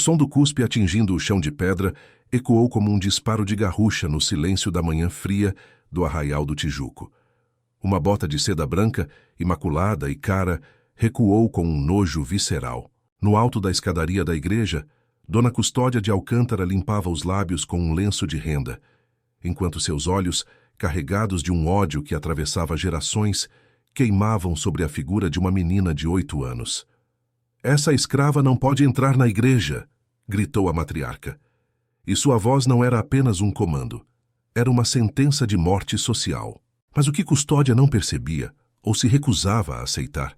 som do cuspe atingindo o chão de pedra ecoou como um disparo de garrucha no silêncio da manhã fria do Arraial do Tijuco. Uma bota de seda branca, imaculada e cara, recuou com um nojo visceral. No alto da escadaria da igreja, Dona Custódia de Alcântara limpava os lábios com um lenço de renda, enquanto seus olhos, carregados de um ódio que atravessava gerações, queimavam sobre a figura de uma menina de 8 anos. "Essa escrava não pode entrar na igreja!" gritou a matriarca. E sua voz não era apenas um comando. Era uma sentença de morte social. Mas o que Custódia não percebia, ou se recusava a aceitar,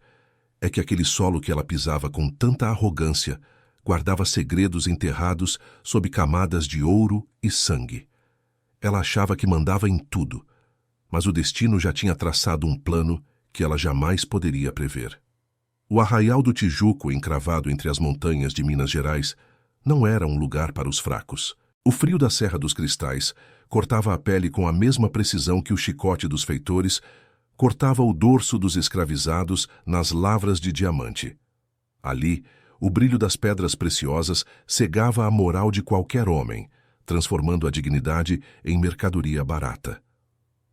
é que aquele solo que ela pisava com tanta arrogância guardava segredos enterrados sob camadas de ouro e sangue. Ela achava que mandava em tudo, mas o destino já tinha traçado um plano que ela jamais poderia prever. O Arraial do Tijuco, encravado entre as montanhas de Minas Gerais, não era um lugar para os fracos. O frio da Serra dos Cristais cortava a pele com a mesma precisão que o chicote dos feitores cortava o dorso dos escravizados nas lavras de diamante. Ali, o brilho das pedras preciosas cegava a moral de qualquer homem, transformando a dignidade em mercadoria barata.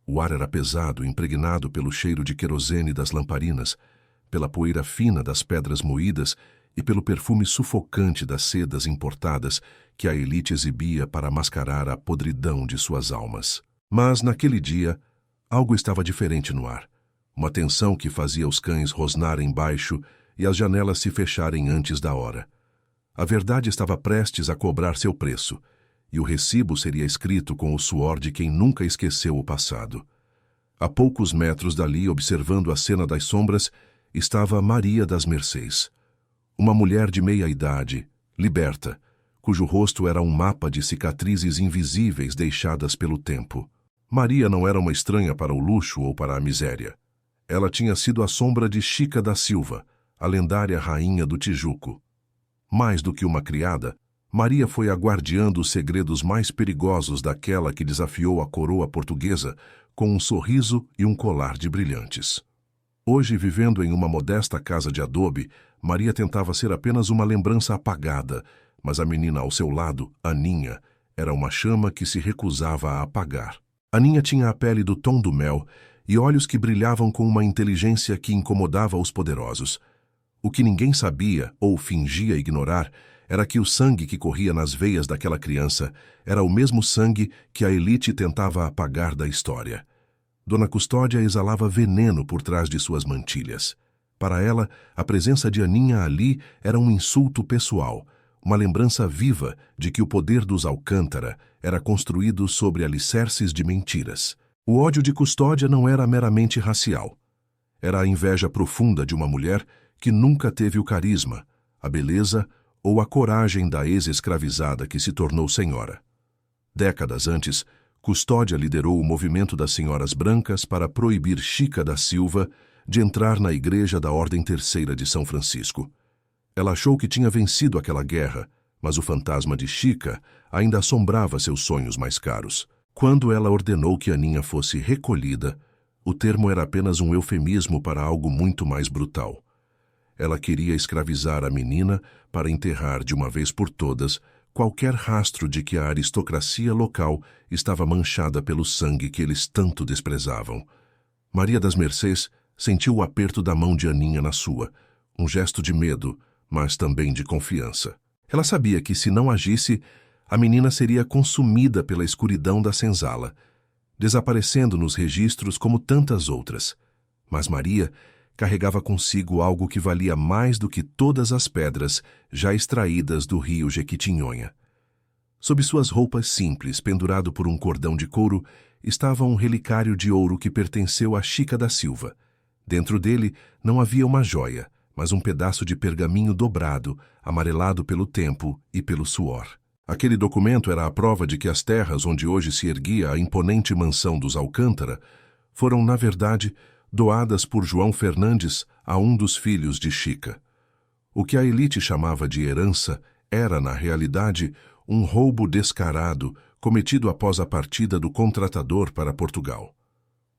O ar era pesado, impregnado pelo cheiro de querosene das lamparinas, pela poeira fina das pedras moídas e pelo perfume sufocante das sedas importadas que a elite exibia para mascarar a podridão de suas almas. Mas, naquele dia, algo estava diferente no ar. Uma tensão que fazia os cães rosnarem baixo e as janelas se fecharem antes da hora. A verdade estava prestes a cobrar seu preço, e o recibo seria escrito com o suor de quem nunca esqueceu o passado. A poucos metros dali, observando a cena das sombras, estava Maria das Mercês, uma mulher de meia idade, liberta, cujo rosto era um mapa de cicatrizes invisíveis deixadas pelo tempo. Maria não era uma estranha para o luxo ou para a miséria. Ela tinha sido a sombra de Chica da Silva, a lendária rainha do Tijuco. Mais do que uma criada, Maria foi a guardiã dos segredos mais perigosos daquela que desafiou a coroa portuguesa com um sorriso e um colar de brilhantes. Hoje, vivendo em uma modesta casa de adobe, Maria tentava ser apenas uma lembrança apagada, mas a menina ao seu lado, Aninha, era uma chama que se recusava a apagar. Aninha tinha a pele do tom do mel e olhos que brilhavam com uma inteligência que incomodava os poderosos. O que ninguém sabia ou fingia ignorar era que o sangue que corria nas veias daquela criança era o mesmo sangue que a elite tentava apagar da história. Dona Custódia exalava veneno por trás de suas mantilhas. Para ela, a presença de Aninha ali era um insulto pessoal, uma lembrança viva de que o poder dos Alcântara era construído sobre alicerces de mentiras. O ódio de Custódia não era meramente racial. Era a inveja profunda de uma mulher que nunca teve o carisma, a beleza ou a coragem da ex-escravizada que se tornou senhora. Décadas antes, Custódia liderou o movimento das Senhoras Brancas para proibir Chica da Silva de entrar na igreja da Ordem Terceira de São Francisco. Ela achou que tinha vencido aquela guerra, mas o fantasma de Chica ainda assombrava seus sonhos mais caros. Quando ela ordenou que Aninha fosse recolhida, o termo era apenas um eufemismo para algo muito mais brutal. Ela queria escravizar a menina para enterrar de uma vez por todas qualquer rastro de que a aristocracia local estava manchada pelo sangue que eles tanto desprezavam. Maria das Mercês sentiu o aperto da mão de Aninha na sua, um gesto de medo, mas também de confiança. Ela sabia que, se não agisse, a menina seria consumida pela escuridão da senzala, desaparecendo nos registros como tantas outras. Mas Maria carregava consigo algo que valia mais do que todas as pedras já extraídas do rio Jequitinhonha. Sob suas roupas simples, pendurado por um cordão de couro, estava um relicário de ouro que pertenceu a Chica da Silva. Dentro dele não havia uma joia, mas um pedaço de pergaminho dobrado, amarelado pelo tempo e pelo suor. Aquele documento era a prova de que as terras onde hoje se erguia a imponente mansão dos Alcântara foram, na verdade, doadas por João Fernandes a um dos filhos de Chica. O que a elite chamava de herança era, na realidade, um roubo descarado cometido após a partida do contratador para Portugal.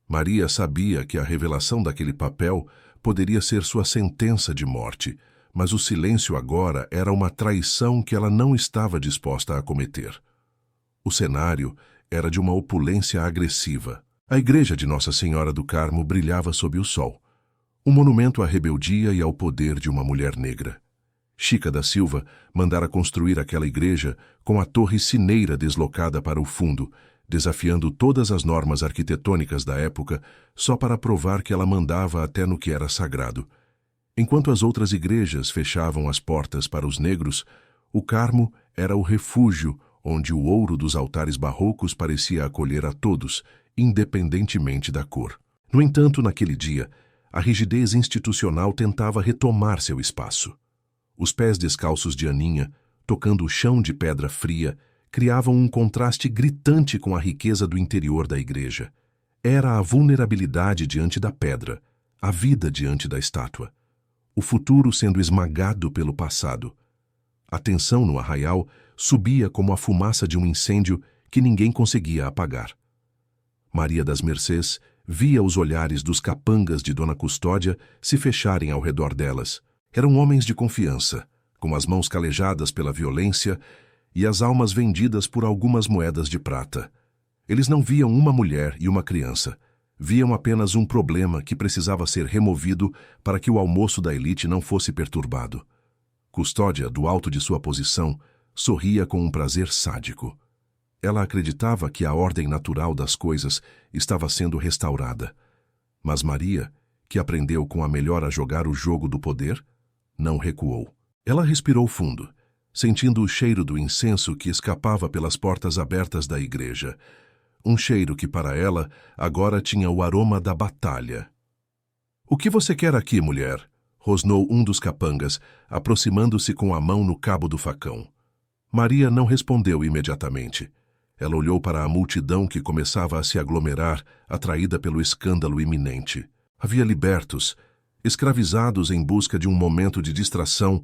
Maria sabia que a revelação daquele papel poderia ser sua sentença de morte, mas o silêncio agora era uma traição que ela não estava disposta a cometer. O cenário era de uma opulência agressiva. A igreja de Nossa Senhora do Carmo brilhava sob o sol, um monumento à rebeldia e ao poder de uma mulher negra. Chica da Silva mandara construir aquela igreja com a torre sineira deslocada para o fundo, desafiando todas as normas arquitetônicas da época só para provar que ela mandava até no que era sagrado. Enquanto as outras igrejas fechavam as portas para os negros, o Carmo era o refúgio onde o ouro dos altares barrocos parecia acolher a todos, independentemente da cor. No entanto, naquele dia, a rigidez institucional tentava retomar seu espaço. Os pés descalços de Aninha, tocando o chão de pedra fria, criavam um contraste gritante com a riqueza do interior da igreja. Era a vulnerabilidade diante da pedra, a vida diante da estátua. O futuro sendo esmagado pelo passado. A tensão no arraial subia como a fumaça de um incêndio que ninguém conseguia apagar. Maria das Mercês via os olhares dos capangas de Dona Custódia se fecharem ao redor delas. Eram homens de confiança, com as mãos calejadas pela violência e as almas vendidas por algumas moedas de prata. Eles não viam uma mulher e uma criança. Viam apenas um problema que precisava ser removido para que o almoço da elite não fosse perturbado. Custódia, do alto de sua posição, sorria com um prazer sádico. Ela acreditava que a ordem natural das coisas estava sendo restaurada. Mas Maria, que aprendeu com a melhor a jogar o jogo do poder, não recuou. Ela respirou fundo, sentindo o cheiro do incenso que escapava pelas portas abertas da igreja. Um cheiro que para ela agora tinha o aroma da batalha. "O que você quer aqui, mulher?" rosnou um dos capangas, aproximando-se com a mão no cabo do facão. Maria não respondeu imediatamente. Ela olhou para a multidão que começava a se aglomerar, atraída pelo escândalo iminente. Havia libertos, escravizados em busca de um momento de distração,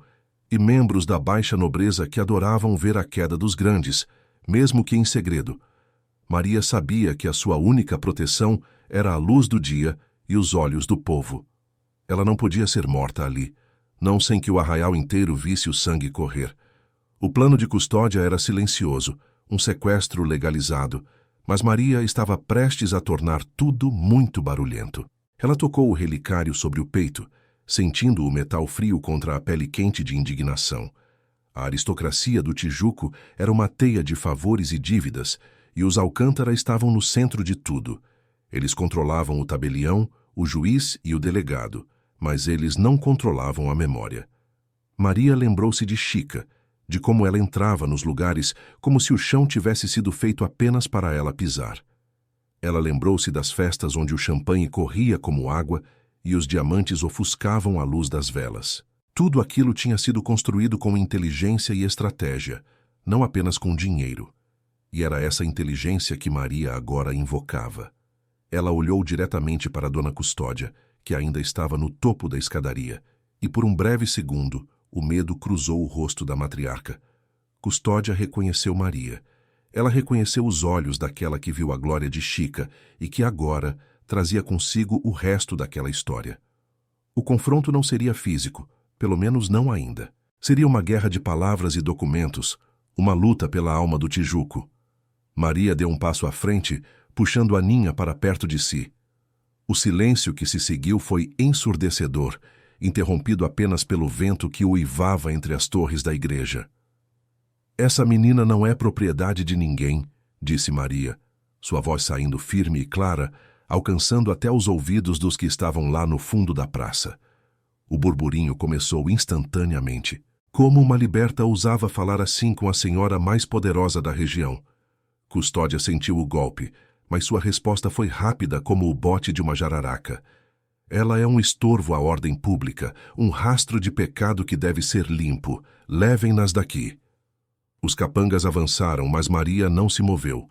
e membros da baixa nobreza que adoravam ver a queda dos grandes, mesmo que em segredo. Maria sabia que a sua única proteção era a luz do dia e os olhos do povo. Ela não podia ser morta ali, não sem que o arraial inteiro visse o sangue correr. O plano de Custódia era silencioso, um sequestro legalizado, mas Maria estava prestes a tornar tudo muito barulhento. Ela tocou o relicário sobre o peito, sentindo o metal frio contra a pele quente de indignação. A aristocracia do Tijuco era uma teia de favores e dívidas, e os Alcântara estavam no centro de tudo. Eles controlavam o tabelião, o juiz e o delegado, mas eles não controlavam a memória. Maria lembrou-se de Chica, de como ela entrava nos lugares como se o chão tivesse sido feito apenas para ela pisar. Ela lembrou-se das festas onde o champanhe corria como água e os diamantes ofuscavam a luz das velas. Tudo aquilo tinha sido construído com inteligência e estratégia, não apenas com dinheiro. E era essa inteligência que Maria agora invocava. Ela olhou diretamente para Dona Custódia, que ainda estava no topo da escadaria, e por um breve segundo o medo cruzou o rosto da matriarca. Custódia reconheceu Maria. Ela reconheceu os olhos daquela que viu a glória de Chica e que agora trazia consigo o resto daquela história. O confronto não seria físico, pelo menos não ainda. Seria uma guerra de palavras e documentos, uma luta pela alma do Tijuco. Maria deu um passo à frente, puxando Aninha para perto de si. O silêncio que se seguiu foi ensurdecedor, interrompido apenas pelo vento que uivava entre as torres da igreja. "Essa menina não é propriedade de ninguém", disse Maria, sua voz saindo firme e clara, alcançando até os ouvidos dos que estavam lá no fundo da praça. O burburinho começou instantaneamente. Como uma liberta ousava falar assim com a senhora mais poderosa da região? Custódia sentiu o golpe, mas sua resposta foi rápida como o bote de uma jararaca. Ela é um estorvo à ordem pública, um rastro de pecado que deve ser limpo. Levem-nas daqui. Os capangas avançaram, mas Maria não se moveu.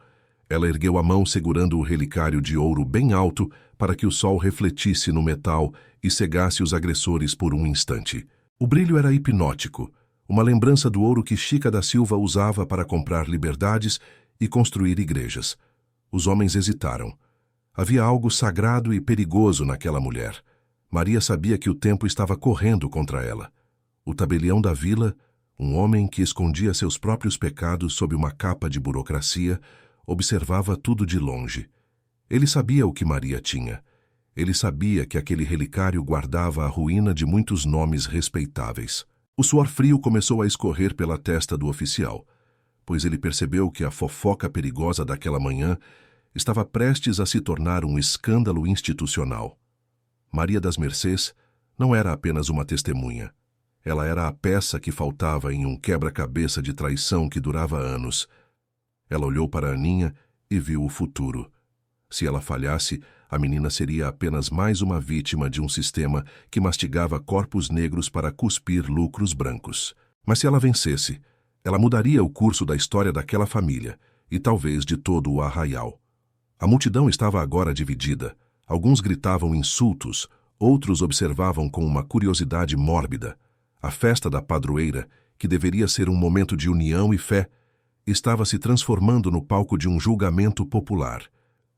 Ela ergueu a mão segurando o relicário de ouro bem alto para que o sol refletisse no metal e cegasse os agressores por um instante. O brilho era hipnótico, uma lembrança do ouro que Chica da Silva usava para comprar liberdades e construir igrejas. Os homens hesitaram. Havia algo sagrado e perigoso naquela mulher. Maria sabia que o tempo estava correndo contra ela. O tabelião da vila, um homem que escondia seus próprios pecados sob uma capa de burocracia, observava tudo de longe. Ele sabia o que Maria tinha. Ele sabia que aquele relicário guardava a ruína de muitos nomes respeitáveis. O suor frio começou a escorrer pela testa do oficial, pois ele percebeu que a fofoca perigosa daquela manhã estava prestes a se tornar um escândalo institucional. Maria das Mercês não era apenas uma testemunha. Ela era a peça que faltava em um quebra-cabeça de traição que durava anos. Ela olhou para Aninha e viu o futuro. Se ela falhasse, a menina seria apenas mais uma vítima de um sistema que mastigava corpos negros para cuspir lucros brancos. Mas se ela vencesse, ela mudaria o curso da história daquela família e talvez de todo o arraial. A multidão estava agora dividida. Alguns gritavam insultos, outros observavam com uma curiosidade mórbida. A festa da padroeira, que deveria ser um momento de união e fé, estava se transformando no palco de um julgamento popular.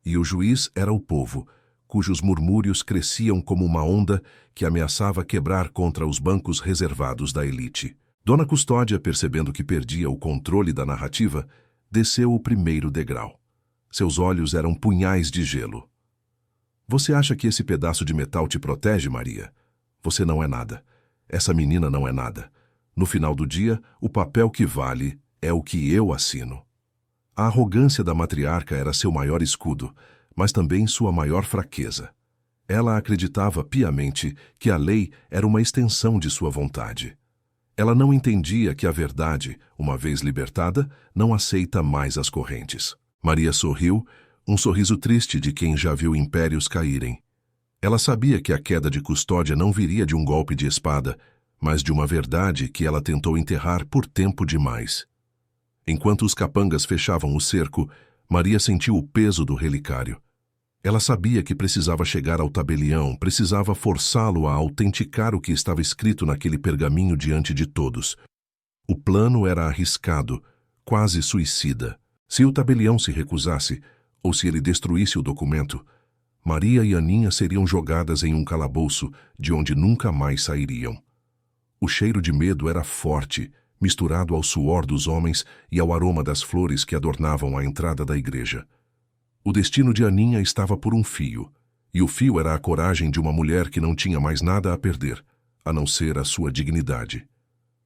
E o juiz era o povo, cujos murmúrios cresciam como uma onda que ameaçava quebrar contra os bancos reservados da elite. Dona Custódia, percebendo que perdia o controle da narrativa, desceu o primeiro degrau. Seus olhos eram punhais de gelo. Você acha que esse pedaço de metal te protege, Maria? Você não é nada. Essa menina não é nada. No final do dia, o papel que vale é o que eu assino. A arrogância da matriarca era seu maior escudo, mas também sua maior fraqueza. Ela acreditava piamente que a lei era uma extensão de sua vontade. Ela não entendia que a verdade, uma vez libertada, não aceita mais as correntes. Maria sorriu, um sorriso triste de quem já viu impérios caírem. Ela sabia que a queda de Custódia não viria de um golpe de espada, mas de uma verdade que ela tentou enterrar por tempo demais. Enquanto os capangas fechavam o cerco, Maria sentiu o peso do relicário. Ela sabia que precisava chegar ao tabelião, precisava forçá-lo a autenticar o que estava escrito naquele pergaminho diante de todos. O plano era arriscado, quase suicida. Se o tabelião se recusasse, ou se ele destruísse o documento, Maria e Aninha seriam jogadas em um calabouço de onde nunca mais sairiam. O cheiro de medo era forte, misturado ao suor dos homens e ao aroma das flores que adornavam a entrada da igreja. O destino de Aninha estava por um fio, e o fio era a coragem de uma mulher que não tinha mais nada a perder, a não ser a sua dignidade.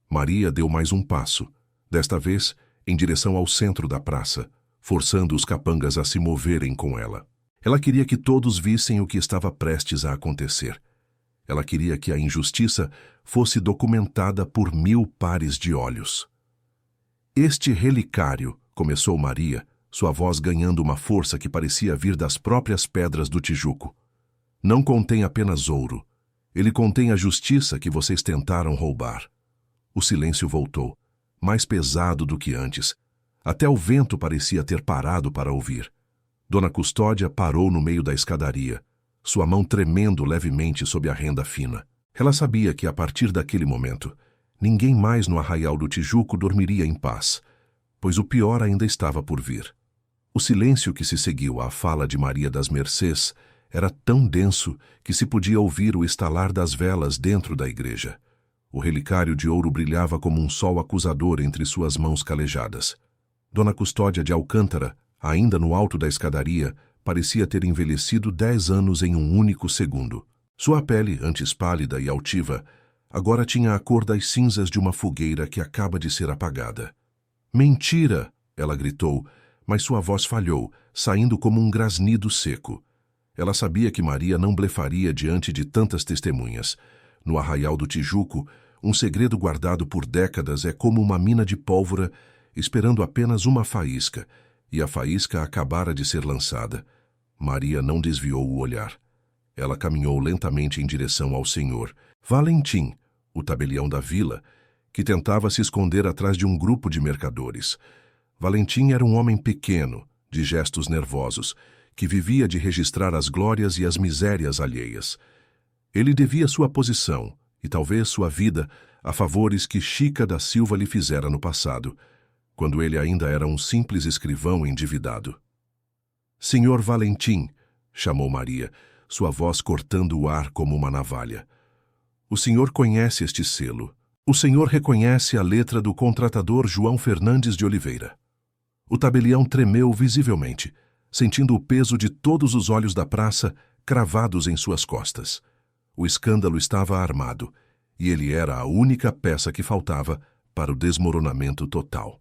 Maria deu mais um passo, desta vez em direção ao centro da praça, forçando os capangas a se moverem com ela. Ela queria que todos vissem o que estava prestes a acontecer. Ela queria que a injustiça fosse documentada por 1000 pares de olhos. Este relicário, começou Maria, sua voz ganhando uma força que parecia vir das próprias pedras do Tijuco, não contém apenas ouro. Ele contém a justiça que vocês tentaram roubar. O silêncio voltou, mais pesado do que antes. Até o vento parecia ter parado para ouvir. Dona Custódia parou no meio da escadaria, sua mão tremendo levemente sob a renda fina. Ela sabia que, a partir daquele momento, ninguém mais no arraial do Tijuco dormiria em paz, pois o pior ainda estava por vir. O silêncio que se seguiu à fala de Maria das Mercês era tão denso que se podia ouvir o estalar das velas dentro da igreja. O relicário de ouro brilhava como um sol acusador entre suas mãos calejadas. Dona Custódia de Alcântara, ainda no alto da escadaria, parecia ter envelhecido 10 anos em um único segundo. Sua pele, antes pálida e altiva, agora tinha a cor das cinzas de uma fogueira que acaba de ser apagada. "Mentira!" ela gritou, mas sua voz falhou, saindo como um grasnido seco. Ela sabia que Maria não blefaria diante de tantas testemunhas. No arraial do Tijuco, um segredo guardado por décadas é como uma mina de pólvora esperando apenas uma faísca, e a faísca acabara de ser lançada. Maria não desviou o olhar. Ela caminhou lentamente em direção ao senhor Valentim, o tabelião da vila, que tentava se esconder atrás de um grupo de mercadores. Valentim era um homem pequeno, de gestos nervosos, que vivia de registrar as glórias e as misérias alheias. Ele devia sua posição, e talvez sua vida, a favores que Chica da Silva lhe fizera no passado, quando ele ainda era um simples escrivão endividado. "Senhor Valentim", chamou Maria, sua voz cortando o ar como uma navalha. "O senhor conhece este selo. O senhor reconhece a letra do contratador João Fernandes de Oliveira. O tabelião tremeu visivelmente, sentindo o peso de todos os olhos da praça cravados em suas costas. O escândalo estava armado, e ele era a única peça que faltava para o desmoronamento total.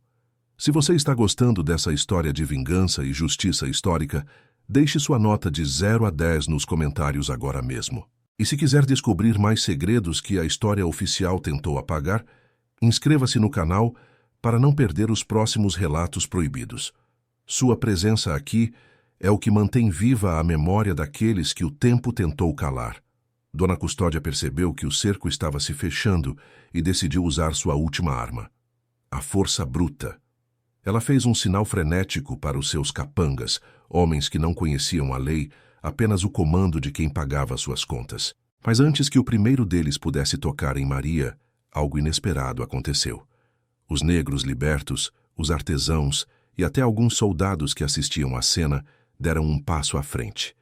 Se você está gostando dessa história de vingança e justiça histórica, deixe sua nota de 0 a 10 nos comentários agora mesmo. E se quiser descobrir mais segredos que a história oficial tentou apagar, inscreva-se no canal para não perder os próximos relatos proibidos. Sua presença aqui é o que mantém viva a memória daqueles que o tempo tentou calar. Dona Custódia percebeu que o cerco estava se fechando e decidiu usar sua última arma, a força bruta. Ela fez um sinal frenético para os seus capangas, homens que não conheciam a lei, apenas o comando de quem pagava suas contas. Mas antes que o primeiro deles pudesse tocar em Maria, algo inesperado aconteceu. Os negros libertos, os artesãos e até alguns soldados que assistiam à cena deram um passo à frente.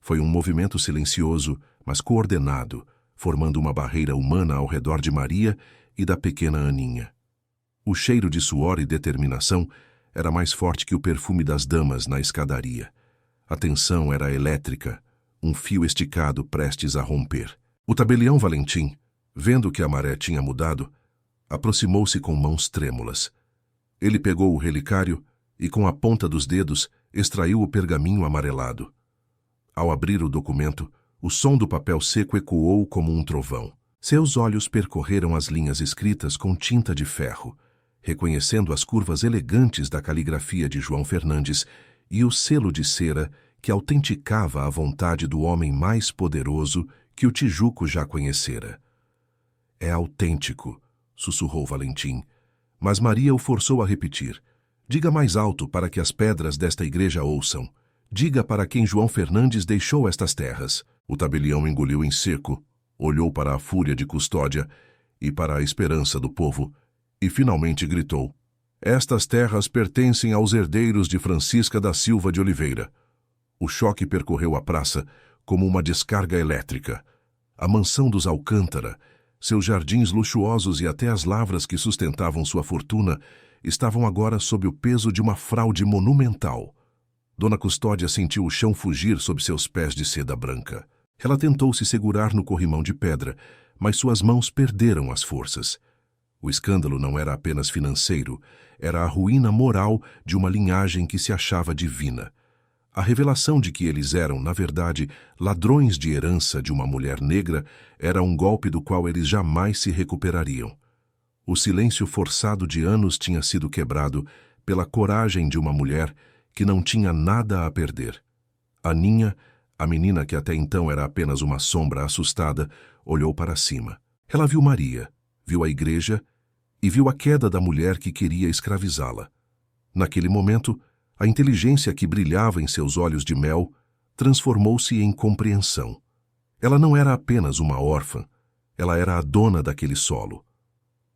Foi um movimento silencioso, mas coordenado, formando uma barreira humana ao redor de Maria e da pequena Aninha. O cheiro de suor e determinação era mais forte que o perfume das damas na escadaria. A tensão era elétrica, um fio esticado prestes a romper. O tabelião Valentim, vendo que a maré tinha mudado, aproximou-se com mãos trêmulas. Ele pegou o relicário e, com a ponta dos dedos, extraiu o pergaminho amarelado. Ao abrir o documento, o som do papel seco ecoou como um trovão. Seus olhos percorreram as linhas escritas com tinta de ferro, reconhecendo as curvas elegantes da caligrafia de João Fernandes e o selo de cera que autenticava a vontade do homem mais poderoso que o Tijuco já conhecera. É autêntico, sussurrou Valentim, mas Maria o forçou a repetir. Diga mais alto para que as pedras desta igreja ouçam. Diga para quem João Fernandes deixou estas terras. O tabelião engoliu em seco, olhou para a fúria de Custódia e para a esperança do povo, e finalmente gritou: estas terras pertencem aos herdeiros de Francisca da Silva de Oliveira. O choque percorreu a praça como uma descarga elétrica. A mansão dos Alcântara, seus jardins luxuosos e até as lavras que sustentavam sua fortuna estavam agora sob o peso de uma fraude monumental. Dona Custódia sentiu o chão fugir sob seus pés de seda branca. Ela tentou se segurar no corrimão de pedra, mas suas mãos perderam as forças. O escândalo não era apenas financeiro, era a ruína moral de uma linhagem que se achava divina. A revelação de que eles eram, na verdade, ladrões de herança de uma mulher negra era um golpe do qual eles jamais se recuperariam. O silêncio forçado de anos tinha sido quebrado pela coragem de uma mulher que não tinha nada a perder. Aninha, a menina que até então era apenas uma sombra assustada, olhou para cima. Ela viu Maria, viu a igreja e viu a queda da mulher que queria escravizá-la. Naquele momento, a inteligência que brilhava em seus olhos de mel transformou-se em compreensão. Ela não era apenas uma órfã, ela era a dona daquele solo.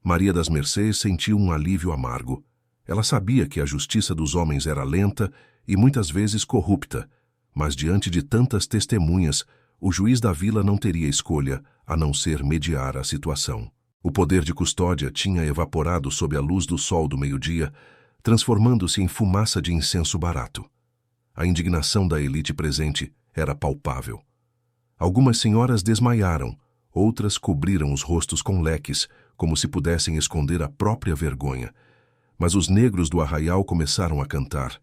Maria das Mercês sentiu um alívio amargo. Ela sabia que a justiça dos homens era lenta e muitas vezes corrupta, mas diante de tantas testemunhas, o juiz da vila não teria escolha a não ser mediar a situação. O poder de Custódia tinha evaporado sob a luz do sol do meio-dia, transformando-se em fumaça de incenso barato. A indignação da elite presente era palpável. Algumas senhoras desmaiaram, outras cobriram os rostos com leques, como se pudessem esconder a própria vergonha. Mas os negros do arraial começaram a cantar.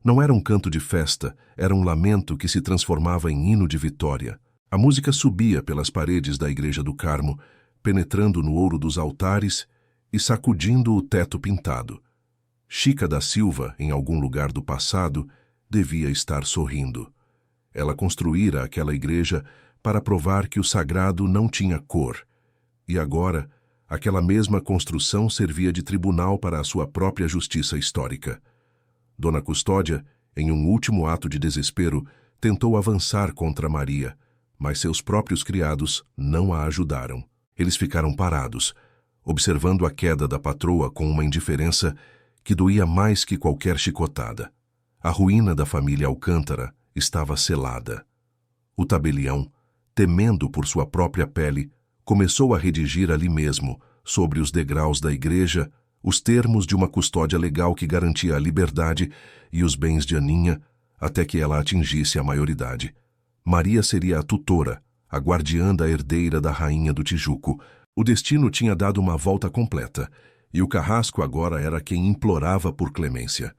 Não era um canto de festa, era um lamento que se transformava em hino de vitória. A música subia pelas paredes da Igreja do Carmo, penetrando no ouro dos altares e sacudindo o teto pintado. Chica da Silva, em algum lugar do passado, devia estar sorrindo. Ela construíra aquela igreja para provar que o sagrado não tinha cor. E agora, aquela mesma construção servia de tribunal para a sua própria justiça histórica. Dona Custódia, em um último ato de desespero, tentou avançar contra Maria, mas seus próprios criados não a ajudaram. Eles ficaram parados, observando a queda da patroa com uma indiferença que doía mais que qualquer chicotada. A ruína da família Alcântara estava selada. O tabelião, temendo por sua própria pele, começou a redigir ali mesmo, sobre os degraus da igreja, os termos de uma custódia legal que garantia a liberdade e os bens de Aninha até que ela atingisse a maioridade. Maria seria a tutora, a guardiã da herdeira da rainha do Tijuco. O destino tinha dado uma volta completa, e o carrasco agora era quem implorava por clemência.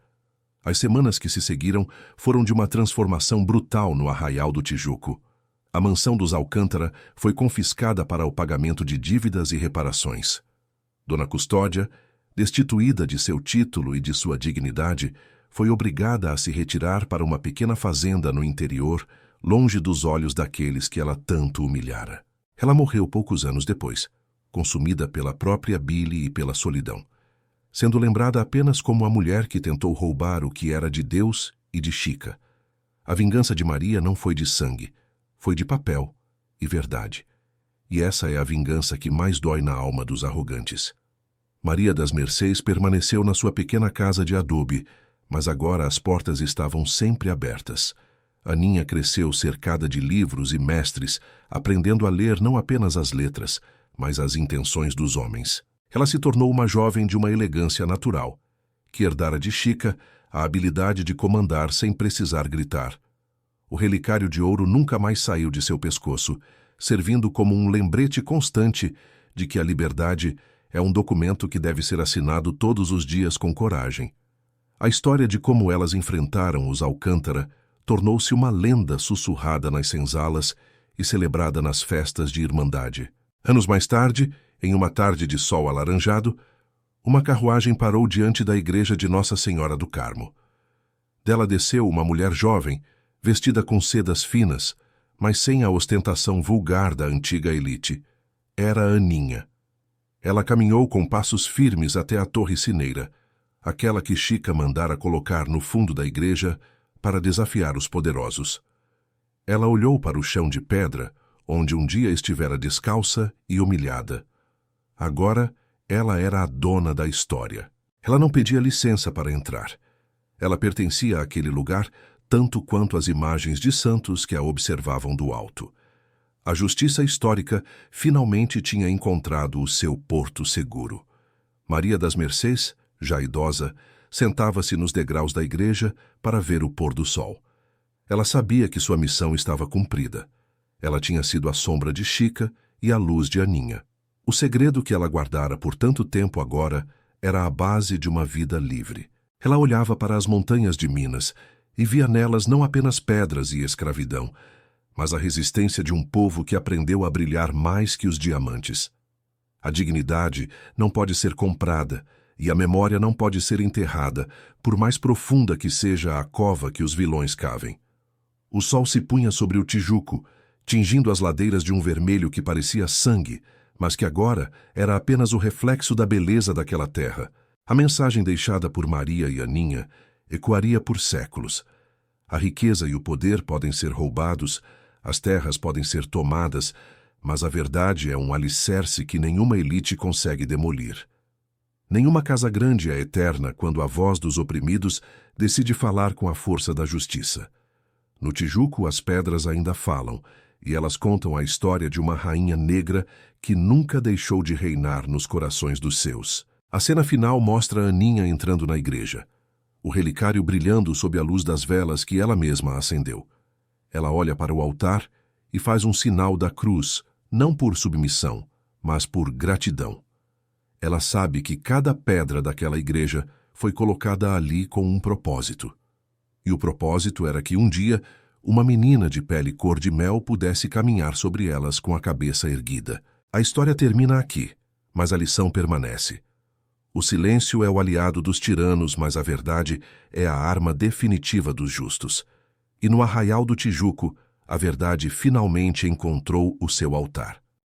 As semanas que se seguiram foram de uma transformação brutal no Arraial do Tijuco. A mansão dos Alcântara foi confiscada para o pagamento de dívidas e reparações. Dona Custódia, destituída de seu título e de sua dignidade, foi obrigada a se retirar para uma pequena fazenda no interior, longe dos olhos daqueles que ela tanto humilhara. Ela morreu poucos anos depois, consumida pela própria bile e pela solidão, sendo lembrada apenas como a mulher que tentou roubar o que era de Deus e de Chica. A vingança de Maria não foi de sangue, foi de papel e verdade. E essa é a vingança que mais dói na alma dos arrogantes. Maria das Mercês permaneceu na sua pequena casa de adobe, mas agora as portas estavam sempre abertas. Aninha cresceu cercada de livros e mestres, aprendendo a ler não apenas as letras, mas as intenções dos homens. Ela se tornou uma jovem de uma elegância natural, que herdara de Chica a habilidade de comandar sem precisar gritar. O relicário de ouro nunca mais saiu de seu pescoço, servindo como um lembrete constante de que a liberdade é um documento que deve ser assinado todos os dias com coragem. A história de como elas enfrentaram os Alcântara tornou-se uma lenda sussurrada nas senzalas e celebrada nas festas de irmandade. Anos mais tarde, em uma tarde de sol alaranjado, uma carruagem parou diante da igreja de Nossa Senhora do Carmo. Dela desceu uma mulher jovem, vestida com sedas finas, mas sem a ostentação vulgar da antiga elite. Era Aninha. Ela caminhou com passos firmes até a torre sineira, aquela que Chica mandara colocar no fundo da igreja para desafiar os poderosos. Ela olhou para o chão de pedra, onde um dia estivera descalça e humilhada. Agora, ela era a dona da história. Ela não pedia licença para entrar. Ela pertencia àquele lugar tanto quanto as imagens de santos que a observavam do alto. A justiça histórica finalmente tinha encontrado o seu porto seguro. Maria das Mercês, já idosa, sentava-se nos degraus da igreja para ver o pôr do sol. Ela sabia que sua missão estava cumprida. Ela tinha sido a sombra de Chica e a luz de Aninha. O segredo que ela guardara por tanto tempo agora era a base de uma vida livre. Ela olhava para as montanhas de Minas e via nelas não apenas pedras e escravidão, mas a resistência de um povo que aprendeu a brilhar mais que os diamantes. A dignidade não pode ser comprada e a memória não pode ser enterrada, por mais profunda que seja a cova que os vilões cavem. O sol se punha sobre o Tijuco, tingindo as ladeiras de um vermelho que parecia sangue, mas que agora era apenas o reflexo da beleza daquela terra. A mensagem deixada por Maria e Aninha ecoaria por séculos. A riqueza e o poder podem ser roubados, as terras podem ser tomadas, mas a verdade é um alicerce que nenhuma elite consegue demolir. Nenhuma casa grande é eterna quando a voz dos oprimidos decide falar com a força da justiça. No Tijuco, as pedras ainda falam, e elas contam a história de uma rainha negra que nunca deixou de reinar nos corações dos seus. A cena final mostra Aninha entrando na igreja, o relicário brilhando sob a luz das velas que ela mesma acendeu. Ela olha para o altar e faz um sinal da cruz, não por submissão, mas por gratidão. Ela sabe que cada pedra daquela igreja foi colocada ali com um propósito. E o propósito era que um dia uma menina de pele cor de mel pudesse caminhar sobre elas com a cabeça erguida. A história termina aqui, mas a lição permanece. O silêncio é o aliado dos tiranos, mas a verdade é a arma definitiva dos justos. E no Arraial do Tijuco, a verdade finalmente encontrou o seu altar.